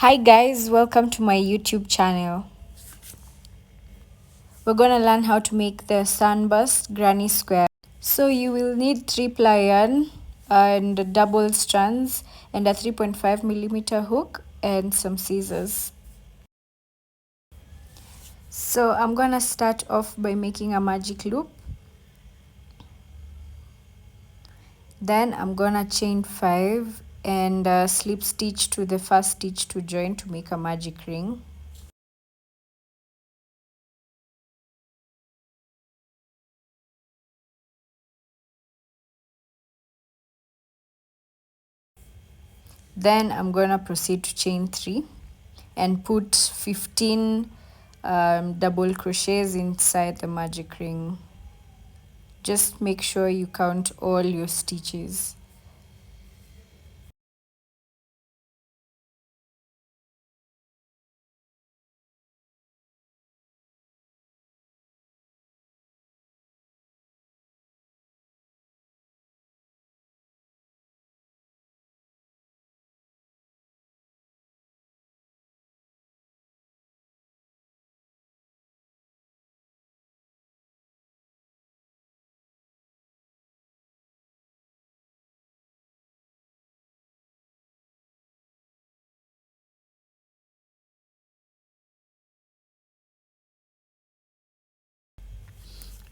Hi guys, welcome to my YouTube channel. We're gonna learn how to make the Sunburst Granny Square. So you will need 3-ply yarn and double strands and a 3.5mm hook and some scissors. So I'm gonna start off by making a magic loop. Then I'm gonna chain 5 and slip stitch to the first stitch to join to make a magic ring. Then I'm gonna proceed to chain 3 and put 15 double crochets inside the magic ring. Just make sure you count all your stitches.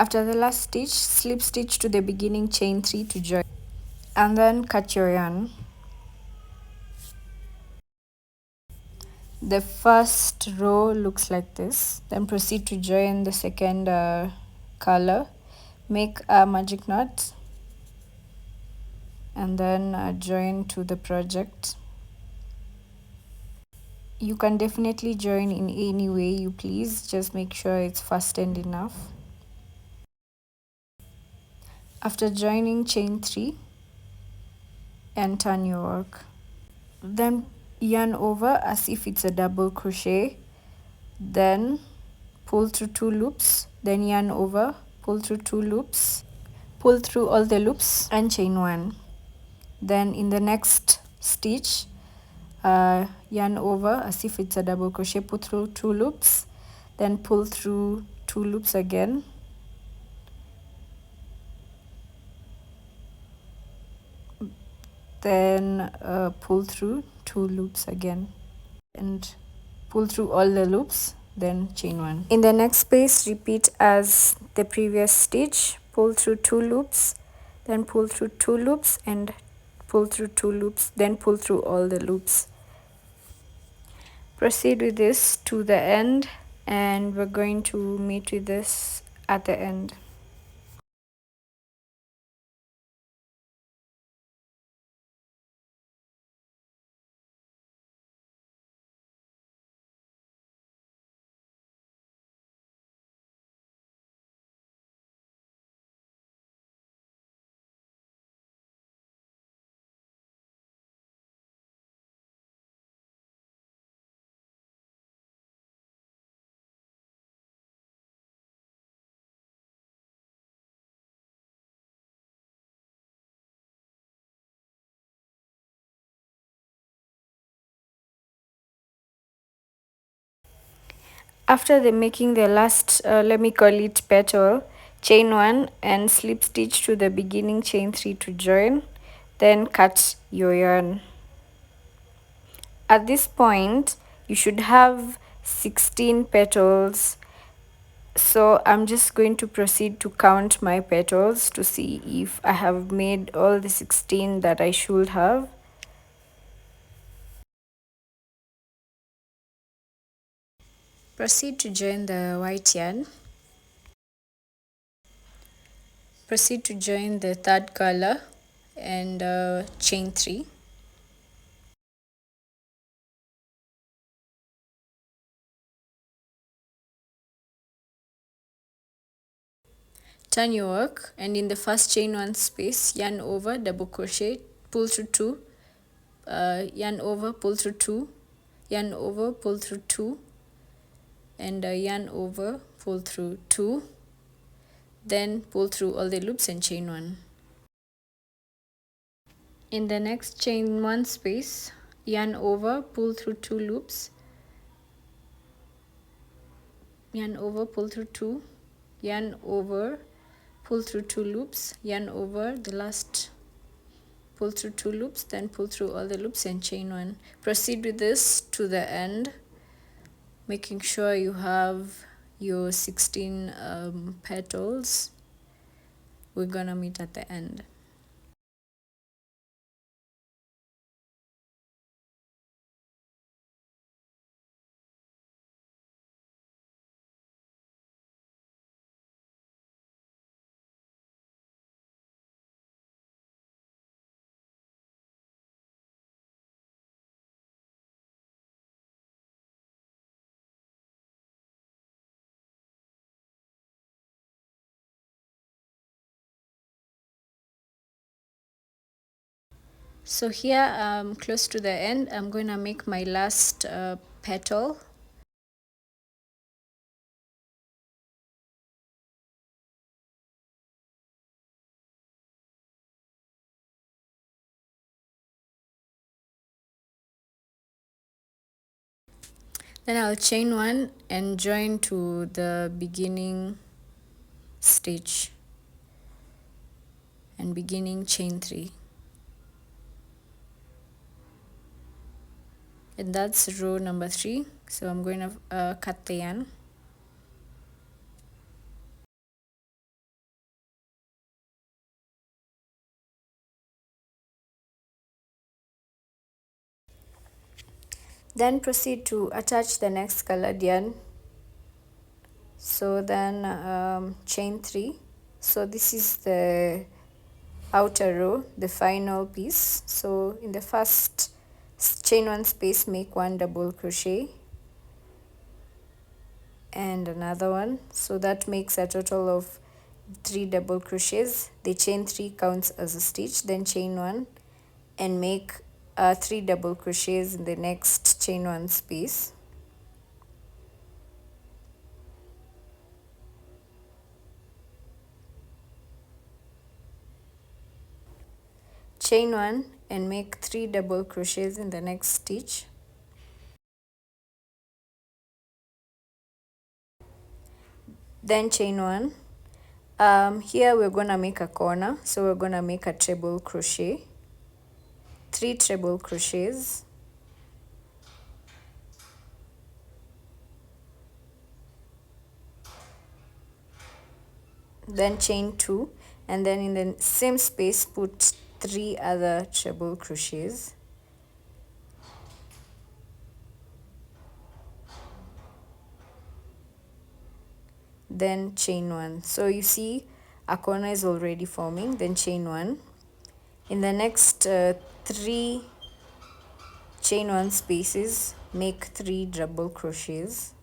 After the last stitch, slip stitch to the beginning chain 3 to join and then cut your yarn. The first row looks like this. Then proceed to join the second color. Make a magic knot and then join to the project. You can definitely join in any way you please, just make sure it's fastened enough. After joining, chain 3 and turn your work. Then yarn over as if it's a double crochet, then pull through 2 loops, then yarn over, pull through 2 loops, pull through all the loops and chain 1. Then in the next stitch, yarn over as if it's a double crochet, pull through 2 loops, then pull through 2 loops again, then pull through 2 loops again and pull through all the loops, then chain 1. In the next space, repeat as the previous stitch. Pull through 2 loops, then pull through 2 loops and pull through 2 loops, then pull through all the loops. Proceed with this to the end and we're going to meet with this at the end. After making the last, let me call it petal, chain 1 and slip stitch to the beginning chain 3 to join, then cut your yarn. At this point, you should have 16 petals. So I'm just going to proceed to count my petals to see if I have made all the 16 that I should have. Proceed to join the white yarn. Proceed to join the third color and chain 3. Turn your work and in the first chain 1 space, yarn over, double crochet, pull through 2, yarn over, pull through 2, yarn over, pull through 2, and yarn over, pull through 2, then pull through all the loops and chain 1. In the next chain 1 space, yarn over, pull through 2 loops, yarn over, pull through 2, yarn over, pull through 2 loops, yarn over the last, pull through 2 loops, then pull through all the loops and chain 1. Proceed with this to the end, making sure you have your 16 petals. We're gonna meet at the end. So here, close to the end, I'm going to make my last petal. Then I'll chain 1 and join to the beginning stitch and beginning chain 3. And that's row number 3. So I'm going to cut the yarn. Then proceed to attach the next colored yarn. So then chain 3. So this is the outer row, the final piece. So in the first chain 1 space, make 1 double crochet and another one, so that makes a total of 3 double crochets. The chain 3 counts as a stitch, then chain 1 and make 3 double crochets in the next chain 1 space. Chain 1 and make 3 double crochets in the next stitch. Then chain 1. Here we're gonna make a corner, so we're gonna make a treble crochet, 3 treble crochets, then chain 2, and then in the same space put 3 other treble crochets. Then chain 1. So you see a corner is already forming, then chain 1. In the next 3 chain 1 spaces, make 3 double crochets.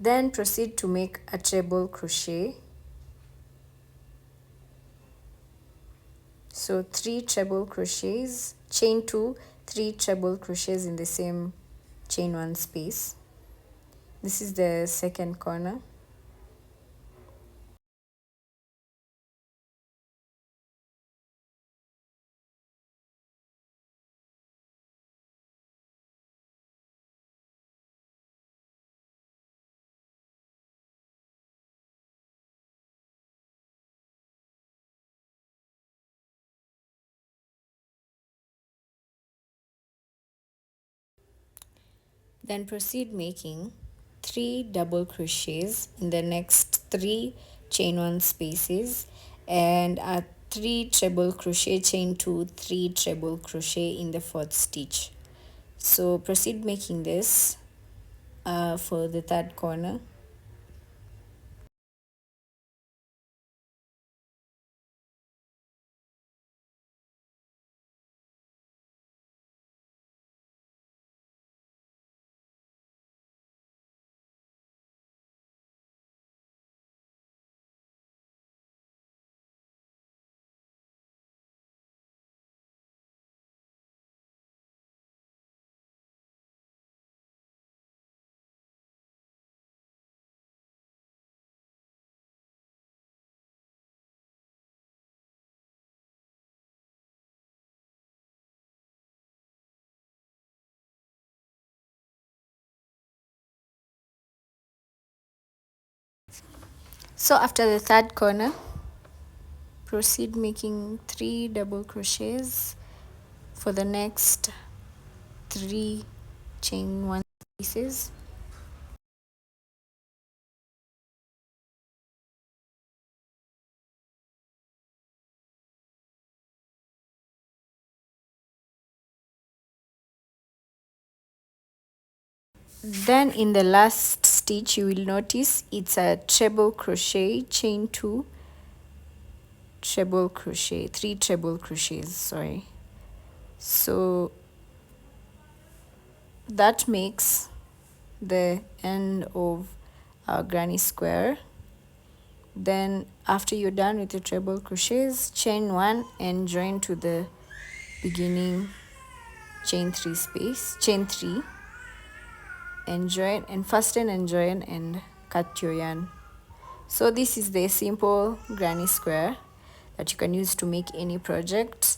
Then proceed to make a treble crochet. So 3 treble crochets, chain 2, 3 treble crochets in the same chain 1 space. This is the second corner. Then proceed making 3 double crochets in the next 3 chain 1 spaces and a 3 treble crochet, chain 2, 3 treble crochet in the 4th stitch. So proceed making this for the 3rd corner. So after the third corner, proceed making 3 double crochets for the next 3 chain 1 pieces. Then in the last stitch you will notice it's a treble crochet, chain 2, treble crochet, 3 treble crochets, sorry. So that makes the end of our granny square. Then after you're done with the treble crochets, chain 1 and join to the beginning chain 3 space, chain 3, and join and fasten and join and cut your yarn. So this is the simple granny square that you can use to make any project.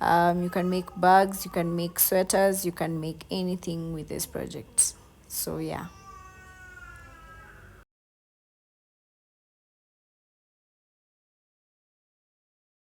You can make bags, you can make sweaters, you can make anything with this project. So yeah.